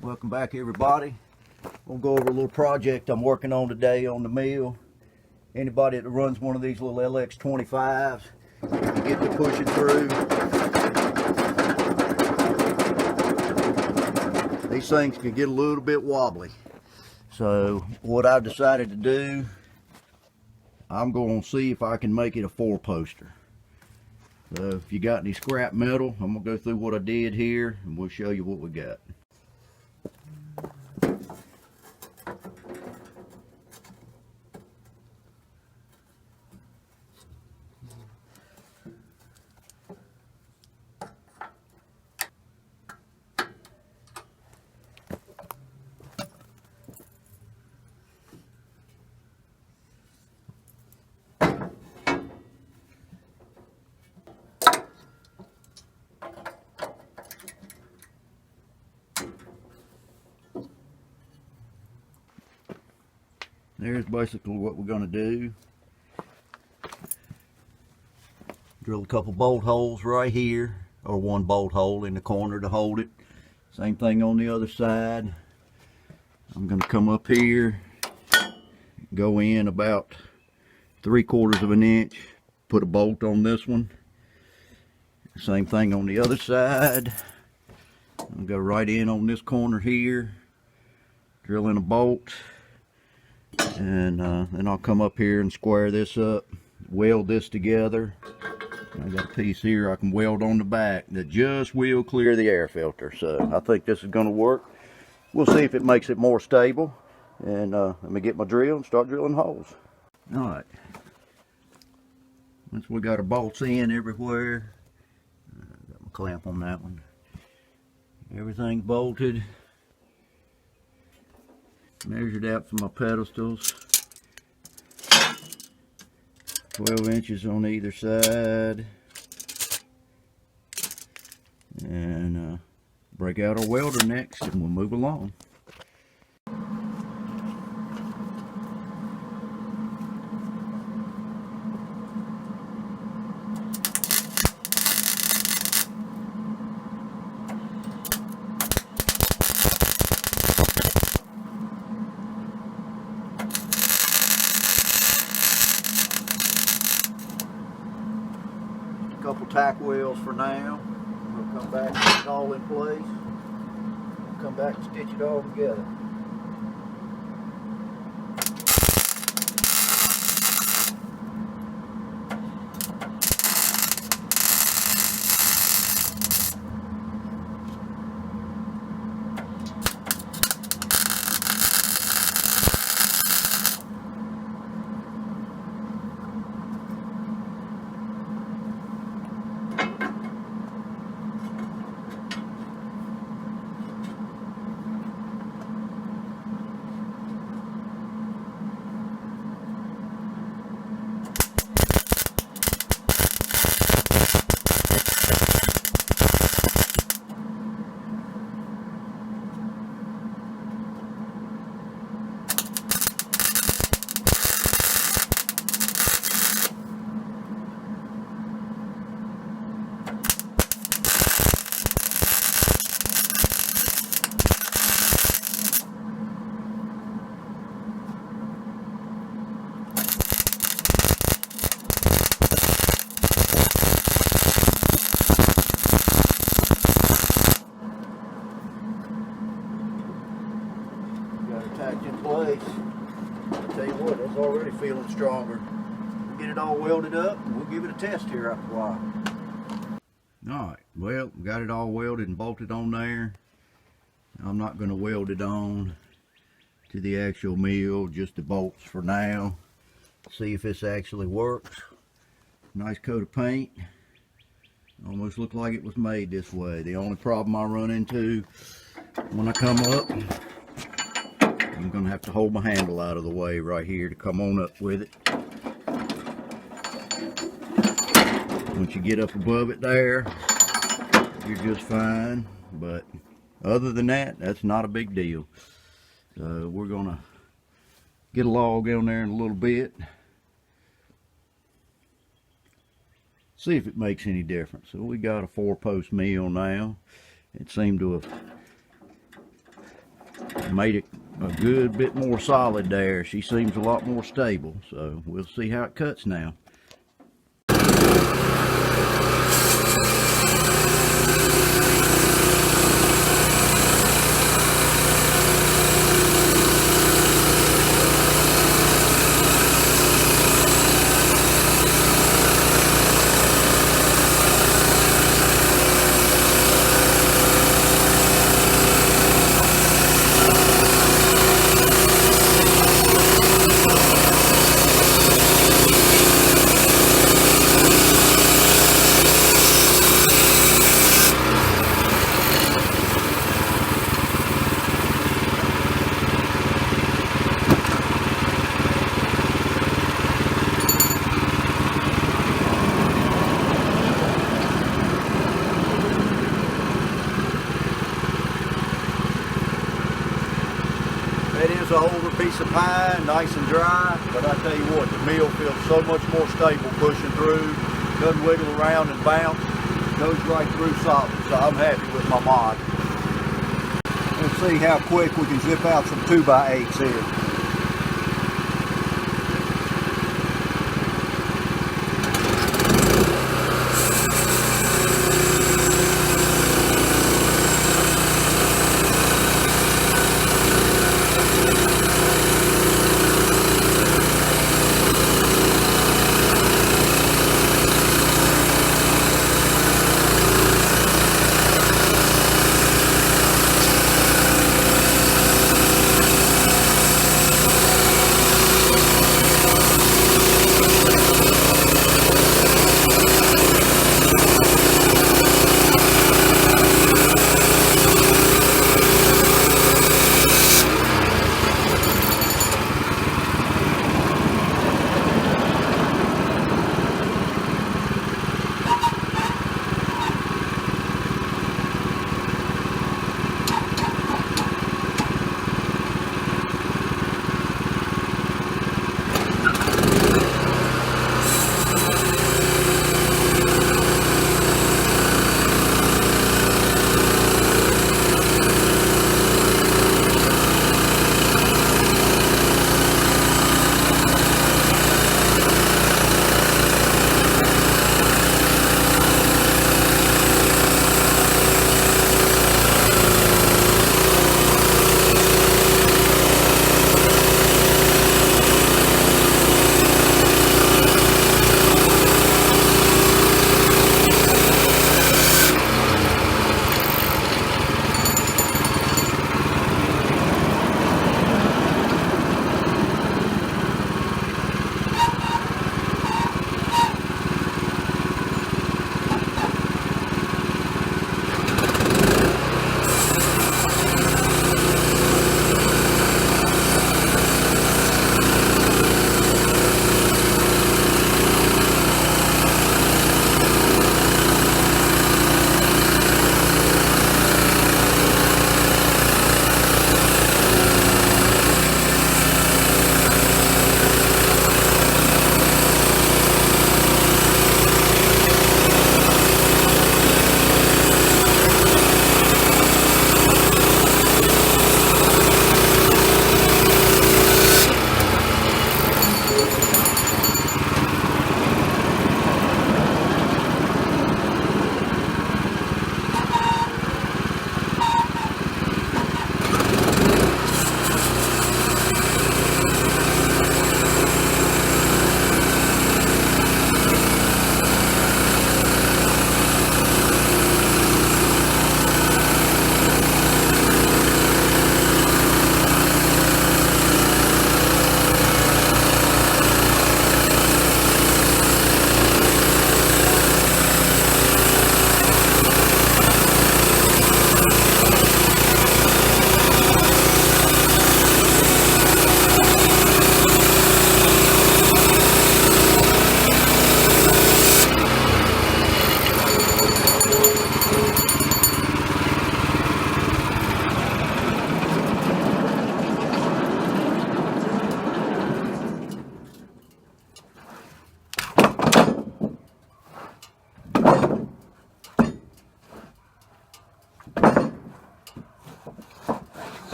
Welcome back, everybody. We'll go over a little project I'm working on today on the mill. Anybody that runs one of these little LX25s, you get to pushing through. These things can get a little bit wobbly. So what I've decided to do, I'm going to see if I can make it a 4-poster. So if you got any scrap metal, I'm going to go through what I did here and we'll show you what we got. There's basically what we're going to do. Drill a couple bolt holes right here, or one bolt hole in the corner to hold it. Same thing on the other side. I'm going to come up here, go in about 3/4 of an inch, put a bolt on this one. Same thing on the other side. I'll go right in on this corner here, drill in a bolt. And then I'll come up here and square this up, weld this together. I got a piece here I can weld on the back that just will clear the air filter. So I think this is going to work. We'll see if it makes it more stable. And let me get my drill and start drilling holes. Alright. Once we got our bolts in everywhere, got my clamp on that one. Everything's bolted. Measured out for my pedestals, 12 inches on either side, and break out our welder next and we'll move along. Couple tack welds for now. We'll come back and get it all in place. We'll come back and stitch it all together. Tacked in place. I'll tell you what, it's already feeling stronger. We'll get it all welded up and we'll give it a test here after a while. Alright, well, we got it all welded and bolted on there. I'm not going to weld it on to the actual mill, just the bolts for now. See if this actually works. Nice coat of paint. Almost looked like it was made this way. The only problem I run into when I come up, I'm going to have to hold my handle out of the way right here to come on up with it. Once you get up above it there, you're just fine. But other than that, that's not a big deal. So we're going to get a log on there in a little bit. See if it makes any difference. So we got a 4-post mill now. It seemed to have made it a good bit more solid there. She seems a lot more stable, so we'll see how it cuts now. It is an older piece of pine, nice and dry, but I tell you what, the mill feels so much more stable pushing through, doesn't wiggle around and bounce, goes right through solid, so I'm happy with my mod. Let's see how quick we can zip out some 2x8s here.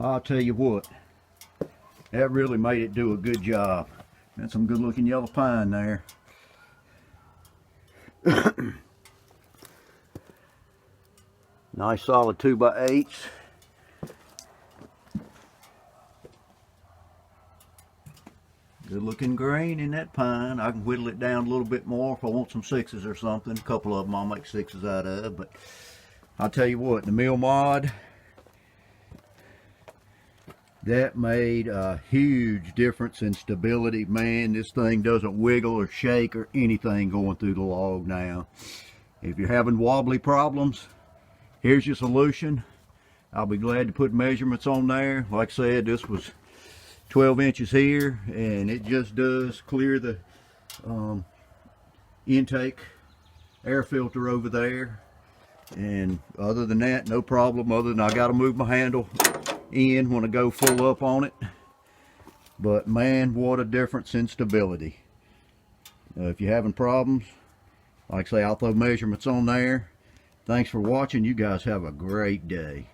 I'll tell you what, that really made it do a good job. That's some good looking yellow pine there. Nice solid 2x8s. Good looking grain in that pine. I can whittle it down a little bit more if I want some 6s or something. A couple of them I'll make 6s out of, but I'll tell you what, the mill mod, that made a huge difference in stability. Man, this thing doesn't wiggle or shake or anything going through the log now. If you're having wobbly problems, here's your solution. I'll be glad to put measurements on there. Like I said, this was 12 inches here, and it just does clear the intake air filter over there. And other than that, no problem, other than I got to move my handle in when I go full up on it. But man, what a difference in stability. If you're having problems, like I say, I'll throw measurements on there. Thanks for watching. You guys have a great day.